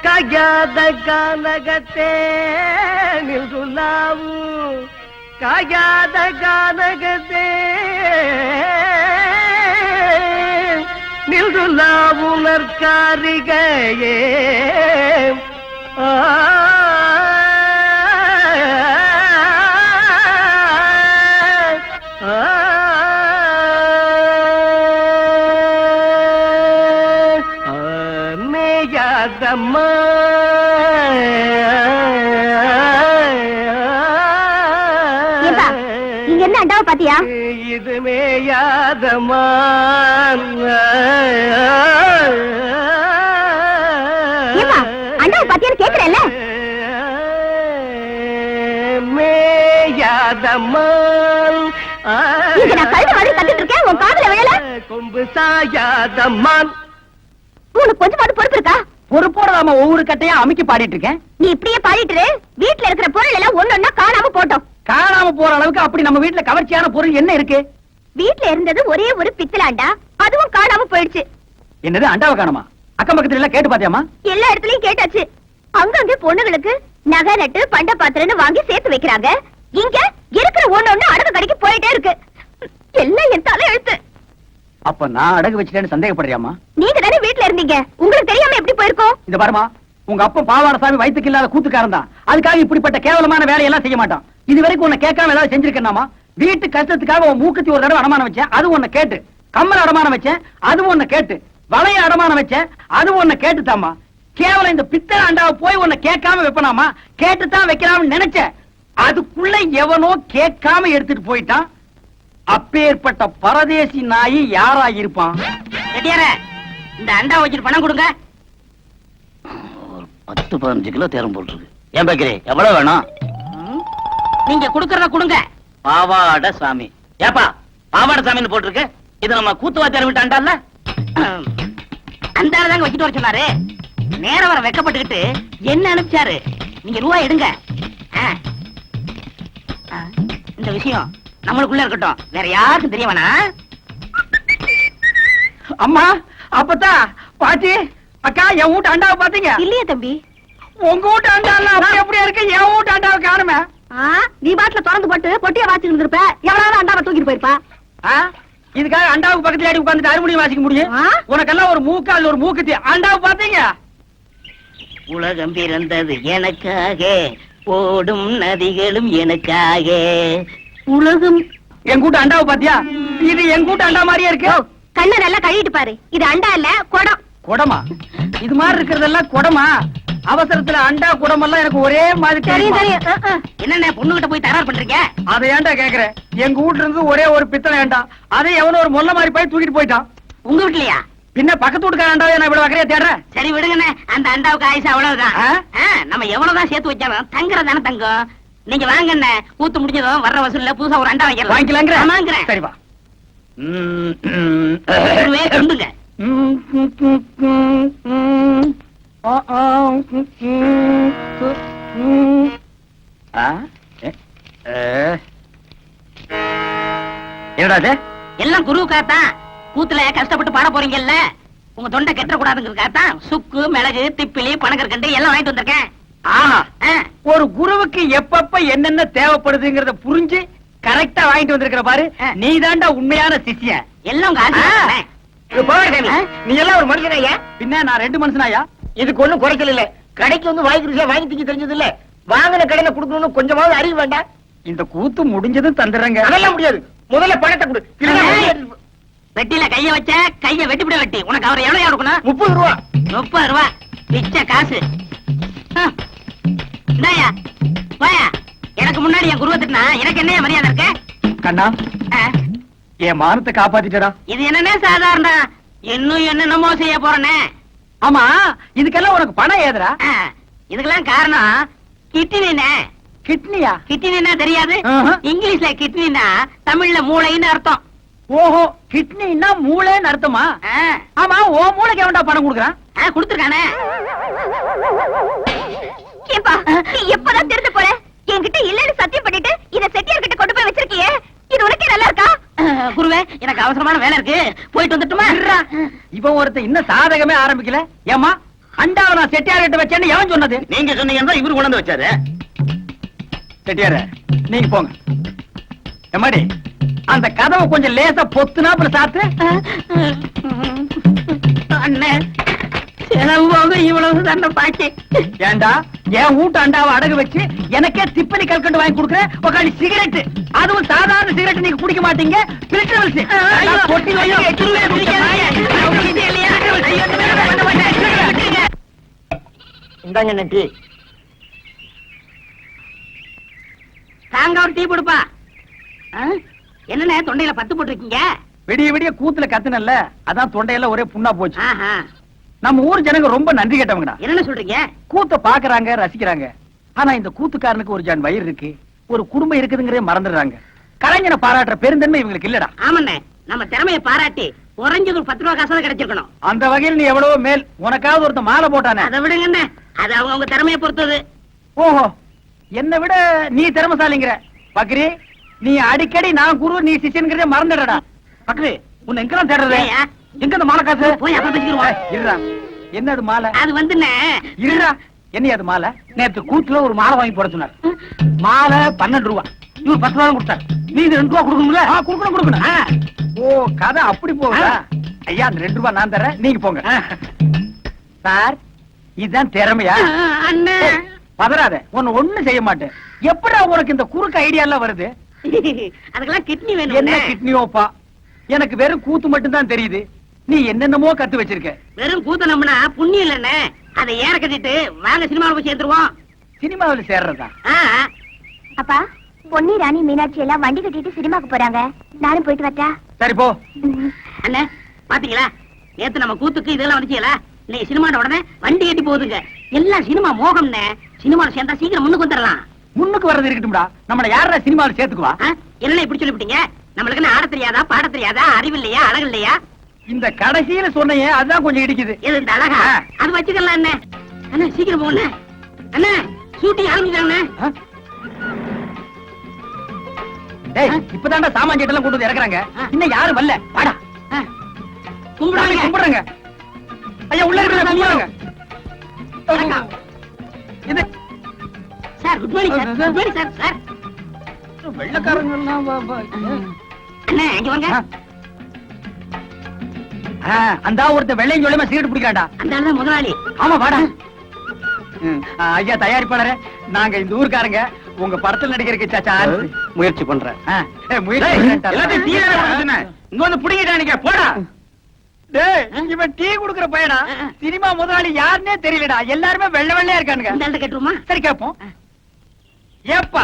ಕಾಗ್ಯಾದ ಗಾನಗತೆ ನಿಲ್ದು ನಾವು ಕಾಗ್ಯಾದ ಗಾನಗತೆ ನಿಲ್ದು ನಾವು ನರ್ಕಾರಿಗೆ மேயாதம்மா இங்க என்ன அண்டாவை பாத்தியா? இது மேயாதம்மா அண்டாவை பாத்தியான்னு கேக்குறேன்ல. மேயாதம்மா இங்க நான் கழுத மாதிரி கத்திட்டு இருக்கேன், உன் காதுல விழல. கொம்பு சாயாதம்மா. உனக்கு கொஞ்சமாவது பொறுப்பு இருக்கா? பொறுப்போட நாம ஒவ்வொரு கட்டையா அமைக்க பாடிட்டு இருக்கேன். நீ இப்படியே பாடிட்டு வீட்டுல இருக்கிற பொருள் எல்லாம் ஒன்னொன்னா காணாம போட்டோம். காணாம போற அளவுக்கு அப்படி நம்ம வீட்டுல கவர்ச்சியான பொருள் என்ன இருக்கு? வீட்டுல இருந்தது ஒரே ஒரு பித்தளாண்டா, அதுவும் காணாம போயிடுச்சு. என்னது அண்டாவை காணுமா? அக்கம் பக்கத்துல எல்லாம் கேட்டு பாத்தியாமா? எல்லா இடத்துலயும் கேட்டாச்சு. அங்கங்க பொண்ணுங்களுக்கு நகை நட்டு பண்ட பாத்திரன்னு வாங்கி சேர்த்து வைக்கிறாங்க. இங்க இருக்கிற ஒண்ணு அடகு கடைக்கு போயிட்டே இருக்கு. எல்லாம் என் தலை எழுத்து. அப்ப நான் அடகு வச்சுட்டேன்னு சந்தேகப்படுறியாமா? நீங்க தானே வீட்டுல இருந்தீங்க, உங்களுக்கு தெரியாம எப்படி போயிருக்கோம்? இந்த பாருமா, உங்க அப்பா பாவாடசாமி வயிற்றுக்கு இல்லாத கூத்துக்காரன் தான். அதுக்காக இப்படிப்பட்ட கேவலமான வேலையெல்லாம் செய்ய மாட்டான். இது வரைக்கும் உன்னை கேட்காம ஏதாவது செஞ்சிருக்கேனாமா? வீட்டு கஷ்டத்துக்காக உன் மூக்குத்தி ஒரு தடவை அடமானம் வச்சேன், அது உன்னை கேட்டு. கம்மல் அடமானம் வச்சேன், அது உன்னை கேட்டு. வளைய அடமானம் வச்சேன், அது உன்னை கேட்டுதாமா. கேவலம் இந்த பித்தளை அண்டாவை போய் உன்னை கேட்காம வைப்பனாமா? கேட்டுத்தான் வைக்கலாம்னு நினைச்சேன். அதுக்குள்ள எவனோ கேட்காம எடுத்துட்டு போயிட்டான். அப்பேற்பட்ட பரதேசி நாயி யாரா இருப்பான்? இந்த அண்டா வச்சுட்டு பணம் கொடுங்க. ஒரு 10-15 கிலோ தேரம் போட்டுருக்கு. ஏன் பாக்கிறே, எவ்வளவு வேணும்? நீங்க கொடுக்கறத கொடுங்க. பாவாட சாமி. ஏப்பா பாவாட சாமின்னு போட்டிருக்கு? இது நம்ம கூத்துவாத்தியார் விட்டு அண்டால அந்த தாங்க வச்சுட்டு வர சொன்னாரு. நேரம் வர வெக்கப்பட்டுக்கிட்டு என்ன அனுப்பிச்சாரு. நீங்க ரூபாய் எடுங்க. இந்த விஷயம் நம்மளுக்குள்ள இருக்கட்டும், வேற யாருக்கும் தெரிய வேணாம். அம்மா, அப்பத்தா, பாட்டி, அக்கா, என் வீட்டு அண்டாவை பாத்தீங்க? இல்லையே தம்பி. உங்க வீட்டு அண்டா அப்படியே இருக்கு, என் வீட்டு அண்டாவை காணுமே. நீ பாட்டுல திறந்து போட்டு பொட்டிய வாசிட்டு இருந்திருப்ப, எவ்வளவு அண்டாவை தூக்கிட்டு போயிருப்பா. இதுக்காக அண்டாவுக்கு பக்கத்துல அடி உட்கார்ந்துட்டு அறுமணியும் வாசிக்க முடியும்? உனக்கெல்லாம் ஒரு மூக்கால் ஒரு மூக்குத்தி. அண்டாவை பாத்தீங்க? உலகம் பிறந்தது எனக்காக, ஓடும் நதிகளும் எனக்காக. உலகம். என் கூட்ட அண்டாவை பாத்தியா? இது என் கூட்ட அண்டா மாதிரியே இருக்கு. கண்ணை நல்லா கழுவிட்டு பாரு. இது அண்டா இல்ல, குடம். குடமா? இது மாதிரி இருக்கிறதெல்லாம் குடமா? அவசரத்துல அண்டா குடம் எல்லாம் எனக்கு ஒரே மாதிரி தெரியும். என்ன பொண்ணு கிட்ட போய் தயார் பண்றீங்க? அதை ஏன்டா கேக்குறேன்? எங்க வீட்டுல இருந்து ஒரே ஒரு பித்தளை ஏண்டா, அதை எவனோ ஒரு மொல்ல மாதிரி போய் தூக்கிட்டு போயிட்டான். உங்க வீட்லயா? பின்ன பக்கத்து வீட்டுக்கார அண்டாவை நான் இவ்வளவு வகையா தேடுறேன். சரி விடுங்கண்ணே, அந்த அண்டாவுக்கு ஆயுசு அவ்வளவுதான். நம்ம எவ்வளவுதான் சேர்த்து வச்சாலும் தங்குறதானே தங்கம். நீங்க வாங்கண்ணே, கூத்து முடிஞ்சதும் வர்ற வசூல்ல புதுசா ஒரு அண்டா வைக்கலாம். வாங்கிக்கலாங்கிறேன். சரி வா. சொல்லுங்க. என்னடா எல்லாம் குருவுக்காத்தான். கூத்துல கஷ்டப்பட்டு பாட போறீங்கல்ல, உங்க தொண்டை கெட்ட கூடாதுங்கிறதுக்காகத்தான் சுக்கு, மிளகு, திப்பிலி, பனகற்கண்டு எல்லாம் வாங்கிட்டு வந்திருக்கேன். ஒரு குருவுக்கு எப்பப்ப என்னென்ன தேவைப்படுதுங்கிறத புரிஞ்சு கரெக்டா வாங்கிட்டு வந்திருக்கிற பாரு. நீ தாண்டா உண்மையான சிஷ்யன். எல்லாம் உங்க ஆசை. நீ எல்லாம் ஒரு மனுஷனாயா? பின்ன நான் 2 மனுஷனாயா? இதுக்கு ஒண்ணும் குறைச்சல் இல்ல. கடைக்கு வந்து வாங்கி ருசியா வாங்கி திங்க தெரிஞ்சது இல்ல. வாங்கின கடையில குடுக்கணும்னு கொஞ்சமாவது அறிவு வேண்டாம். இந்த கூத்து முடிஞ்சதும் தந்துடுறேங்க. அதெல்லாம் முடியாது. முதல்ல பணத்தை கொடு. வெட்டில கைய வச்ச கைய வெட்டிவிட வெட்டி. உனக்கு அவர் எவ்வளவு கொடுக்கணும்? 30 ரூபா. 30 ரூபா பிச்சை காசு. இந்தாயா வாயா. எனக்கு முன்னாடி என் குருவை திட்டினா எனக்கு என்ன மரியாதை இருக்க? கண்ணா, என் மானத்தை காப்பாத்திட்டடா. இது என்னன்னே சாதாரண, இன்னும் என்னென்னமோ செய்ய போறனே. ஆமா, இதுக்கெல்லாம் உனக்கு பணம் ஏதுடா? இதுக்கெல்லாம் காரணம் கிட்னினே. கிட்னியா? கிட்னினா தெரியாது? இங்கிலீஷ்ல கிட்னினா தமிழ்ல மூளைன்னு அர்த்தம். ஓஹோ, கிட்னினா மூளைன்னு அர்த்தமா? ஆமா, ஓ மூளைக்கு எவன்டா பணம் கொடுக்குறான்? கொடுத்துருக்கானே. நீ எப்பதான் திருத்த போற? என்கிட்ட எனக்கு அவசரமான வேலை இருக்கு, போயிட்டு வந்துட்டுமா? இவன் ஒருத்தன் இன்னும் சாதகமே ஆரம்பிக்கல. ஏமா அண்டாவை நான் செட்டியார் கிட்ட வச்சேன்னு எவன் சொன்னது? நீங்க சொன்னீங்கன்னா இவரு கொண்டு வந்து வச்சாரு. செட்டியார நீங்க போங்க. எம்மாடி அந்த கதவை கொஞ்சம் லேசா பொத்துனாப்புல சாத்து. அண்ணே, செலவு போக இவ்வளவு தண்ணை பாக்கி. ஏண்டா என் வீட்டு அண்டாவை அடகு வச்சு எனக்கே திப்பலி கல்கண்டு வாங்கி கொடுக்குற உக்காடி சிகரெட், அதுவும் சாதாரண சிகரெட் நீங்க குடிக்க மாட்டீங்க. பில்டர் கொட்டி இந்தாங்க நன்றி. தாங்க ஒரு டீ கொடுப்பா. என்னண்ணே தொண்டையில பத்து போட்டிருக்கீங்க? விடிய விடிய கூத்துல கத்துனல்ல, அதான் தொண்டையெல்லாம் ஒரே புண்ணா போச்சு. ஆஹா. நம்ம ஊர் ஜனங்க ரொம்ப நன்றி கேட்டவங்கடா. என்னன்னு சொல்றீங்க? கூத்த பாக்குறாங்க, ரசிக்கிறாங்க. ஆனா இந்த கூத்துக்காரனுக்கு ஒரு ஜான் வயிறு இருக்கு, ஒரு குடும்பம் இருக்குதுங்கிறதே மறந்துடுறாங்க. கலைஞனை பாராட்டுற பெருந்தன்மை இவங்களுக்கு இல்லடா. ஆமாண்ணே, நம்ம திறமையை பாராட்டி குறைஞ்சது ஒரு 10 ரூபா காசாவது கிடைச்சிருக்கணும். அந்த வகையில் நீ எவ்வளவோ மேல். உனக்காவது ஒருத்த மாலை போட்டானே. அதை விடுங்கண்ணே, அது அவங்க திறமையை பொறுத்தது. ஓஹோ, என்னை விட நீ திறமசாலிங்கிற. பக்ரி, நீ அடிக்கடி நான் குரு நீ சிஷ்யன்கிறதே மறந்துடடா. பக்ரி, உன்னை எங்கெல்லாம் தேடுறது? ஏய்யா? எங்க இந்த மாலை காசு? போய் அப்புறம் பேசிக்கிருவோம். இருடா, என்னது மாலை? அது வந்துண்ணே, இருடா, என்ன அது மாலை? நேத்து கூத்துல ஒரு மாலை வாங்கி போட சொன்னார். மாலை 12 ரூபா, இவர் 10 ரூபா கொடுத்தார். நீ இது 2 ரூபா கொடுக்கணும்ல? கொடுக்கணும். ஓ, கதை அப்படி போகுதா? ஐயா, அந்த 2 ரூபா நான் தரேன், நீங்க போங்க. சார், இதுதான் திறமையா? அண்ணே. பதறாத, உன்னை ஒண்ணும் செய்ய மாட்டேன். எப்படா உனக்கு இந்த குறுக்கு ஐடியா எல்லாம் வருது? அதுக்கெல்லாம் கிட்னி என்ன வேணும். கிட்னியோப்பா? எனக்கு வெறும் கூத்து மட்டும் தான் தெரியுது. நீ என்னென்னமோ கத்து வச்சிருக்க. வெறும் கூத்த நம்பினா புண்ணியம் இல்லண்ணே. அதை ஏற கட்டிட்டு வாங்க சினிமாவில் போய் சேர்ந்துருவோம். சினிமாவில் சேர்றதா? அப்பா, பொன்னி ராணி மீனாட்சி எல்லாம் வண்டி கட்டிட்டு சினிமாக்கு போறாங்க. நானும் போயிட்டு வரட்டா? சரி போ. அண்ணே, பாத்தீங்களா, நேத்து நம்ம கூத்துக்கு இதெல்லாம் வந்துச்சீங்களா? நீ சினிமாட உடனே வண்டி கட்டி போகுதுங்க. எல்லாம் சினிமா மோகம்னே. சினிமாவில் சேர்ந்தா சீக்கிரம் முன்னுக்கு வந்துடலாம். முன்னுக்கு வர்றது இருக்கட்டும்டா. நம்மள யாரா சினிமாவில் சேர்த்துக்குவா? என்ன இப்படி சொல்லிவிட்டீங்க? நம்மளுக்கு என்ன ஆட தெரியாதா, பாட தெரியாதா, அறிவு இல்லையா, அழகு இல்லையா? இந்த கடைசியில சொன்னையே அதுதான் கொஞ்சம் இடிக்குது. எது இந்த அழகா? அது வச்சுக்கலாம் அண்ணே. அண்ணே சீக்கிரம் போங்க அண்ணே, ஷூட்டிங் ஆரம்பிச்சாங்க. டேய், இப்பதான்டா சாமான் எல்லாம் கொண்டு வந்து இறக்குறாங்க. இன்னும் யாரும் வரல. வாடா. கும்பிடுறாங்க. கும்பிடுறாங்க. ஐயா, உள்ள இருக்கிற கும்பிடுறாங்க. இது sir, good morning sir. Good morning sir. Sir, வெள்ளக்காரங்க எல்லாம் அண்ணே இங்க வாங்க. அந்த ஒருத்த வெள்ளையும் சொல்லியமா சிகரெட் பிடிக்கிறான்டா. அந்த ஆளு தான் முதலாளி. ஆமா, வாடா. ஐயா, தயாரிப்பாளரே, நாங்க இந்த ஊர்க்காரங்க. உங்க படத்தில் நடிக்கிறதுக்கு சான்ஸ் முயற்சி பண்றேன். எல்லாத்தையும் டீ வேற கொடுத்துனே. இங்க வந்து புடிங்கிட்டானிக்க, போடா. டேய், இவன் டீ குடுக்குற பையனா? சினிமா முதலாளி யாருன்னே தெரியலடா. எல்லாருமே வெள்ளை வெள்ளையா இருக்கானுங்க. இந்த ஆளு கேட்டுருமா? சரி, கேப்போம். ஏப்பா,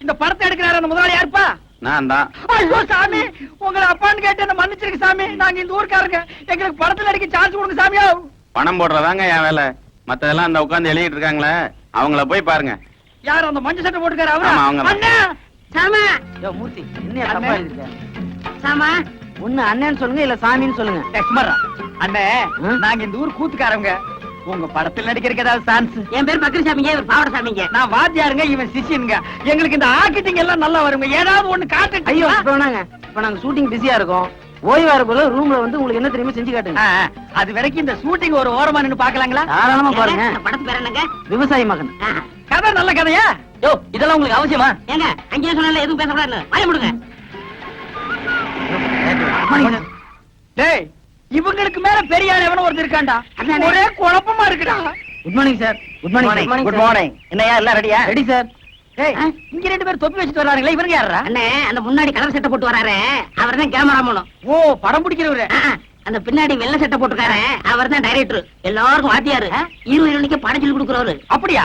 இந்த படத்தை எடுக்கிறாரு அந்த முதலாளி யாருப்பா? நான் தான். ஐயோ சாமி, உங்களை அப்பான்னு கேட்டு என்ன மன்னிச்சிருக்கு சாமி. நாங்க இந்த ஊர்க்காரங்க, எங்களுக்கு படத்துல நடிக்க சான்ஸ் கொடுங்க சாமியா. பணம் போடுறதாங்க என் வேலை. மத்ததெல்லாம் அந்த உட்கார்ந்து எழுதிட்டு இருக்காங்களே, அவங்கள போய் பாருங்க. யார் அந்த மஞ்சள் சட்டை போட்டுக்காரு? அவரா? ஆமா, அவங்க தான். அண்ணா! சாமா, மூர்த்தி, என்ன தப்பா எழுதிருக்க? சாமா, ஒண்ணு அண்ணன் சொல்லுங்க, இல்ல சாமின்னு சொல்லுங்க. லட்சுமரா, அண்ணே, நாங்க இந்த ஊர் கூத்துக்காரங்க. உங்க படத்தில் நடிக்கிறதுக்கு ஏதாவது சான்ஸ்? என் பேர் பக்ரி சாமிங்க, இவர் பாவட சாமிங்க. நான் வாத்தியாருங்க, இவன் சிஷியனுங்க. எங்களுக்கு இந்த ஆக்கிட்டிங் எல்லாம் நல்லா வருங்க. ஏதாவது ஒண்ணு காட்டு. ஐயோ, இப்ப நாங்க ஷூட்டிங் பிஸியா இருக்கோம். ஓய்வா இருக்குள்ள ரூம்ல வந்து உங்களுக்கு என்ன தெரியுமா செஞ்சு காட்டுங்க. அது வரைக்கும் இந்த ஷூட்டிங் ஒரு ஓரமா நின்னு பாக்கலாங்களா? தாராளமா பாருங்க. இந்த படத்து பேர் என்னங்க? விவசாயி மகன். கதை நல்ல கதையா? யோ, இதெல்லாம் உங்களுக்கு அவசியமா? ஏங்க, அங்கேயே சொன்னால எதுவும் பேசக்கூடாது. வாய முடுங்க. டேய், இவங்களுக்கு மேல பெரிய ஆள் எவனோ ஒருத்தர் இருக்காண்டா. ஒரே குழப்பமா இருக்குடா. Good morning sir. Good morning. Good morning. என்னையா எல்லாம் ரெடியா? Ready sir. டேய், இங்க 2 பேர் தொப்பி வச்சுட்டு வர்றாங்களே, இவங்க யாரா? அண்ணே, அந்த முன்னாடி கலர் சட்டை போட்டு வராரு, அவர் தான் கேமராமேன். ஓ, படம் பிடிக்கிறவரு. அந்த பின்னாடி வெள்ளை சட்டை போட்டுக்காரு, அவர் தான் டைரக்டர். எல்லாருக்கும் வாத்தியாரு. ஹீரோ ஹீரோனிக்கு படம் சொல்லி கொடுக்குறவரு. அப்படியா?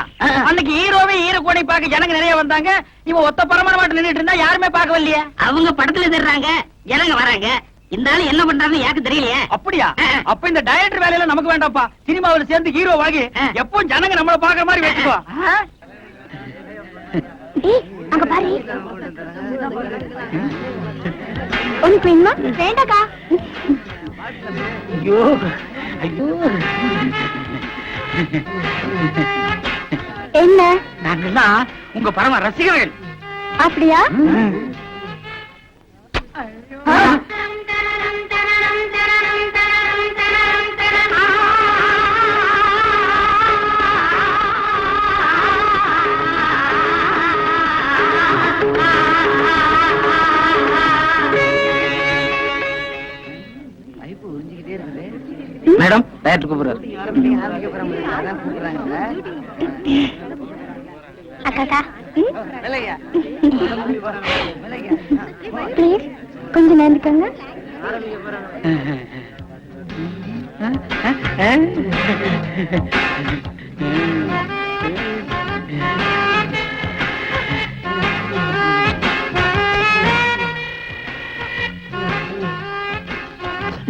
அன்னைக்கு ஹீரோவே ஹீரோ கோணை பார்க்க ஜனங்க நிறைய வந்தாங்க. இவன் ஒத்த பரமான மாட்டு நின்னுட்டு இருந்தா யாருமே பார்க்க வரலையே. அவங்க படத்துல தேடுறாங்க, ஜனங்க வராங்க. இந்த ஆளு என்ன பண்றாருன்னு யாருக்கு தெரியலையே. அப்படியா? அப்ப இந்த டைரக்டர் வேலையில நமக்கு வேண்டாம்ப்பா. சினிமாவுல சேர்ந்து ஹீரோ வாங்கி எப்பவும் ஜனங்க நம்மள பாக்குற மாதிரி வச்சுக்கோ. அங்க பாரு. உனக்கு வேணுமா? வேண்டாக்கா. ஐயோ, ஐயோ. என்ன? நாங்கெல்லாம் உங்க பரம ரசிகர்கள். அப்படியா? டயட் கூப்பிடுறாரு. அக்கா ப்ளீஸ் கொஞ்சம் நேர்ந்துக்கங்க.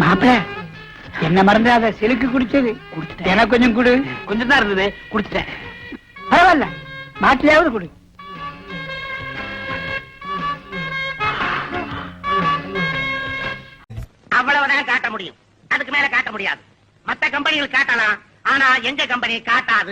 மாப்பிள என்ன மறந்துடாத, சிலுக்கு குடிச்சது எனக்கு கொஞ்சம் கொடு. கொஞ்சம் தான் இருந்தது, குடிச்சிட்டேன். பரவாயில்ல, மாட்டிலையாவது கொடு. அவ்வளவுதான் காட்ட முடியும், அதுக்கு மேல காட்ட முடியாது. மத்த கம்பெனிகள் காட்டலாம், ஆனா எங்க கம்பெனி காட்டாது.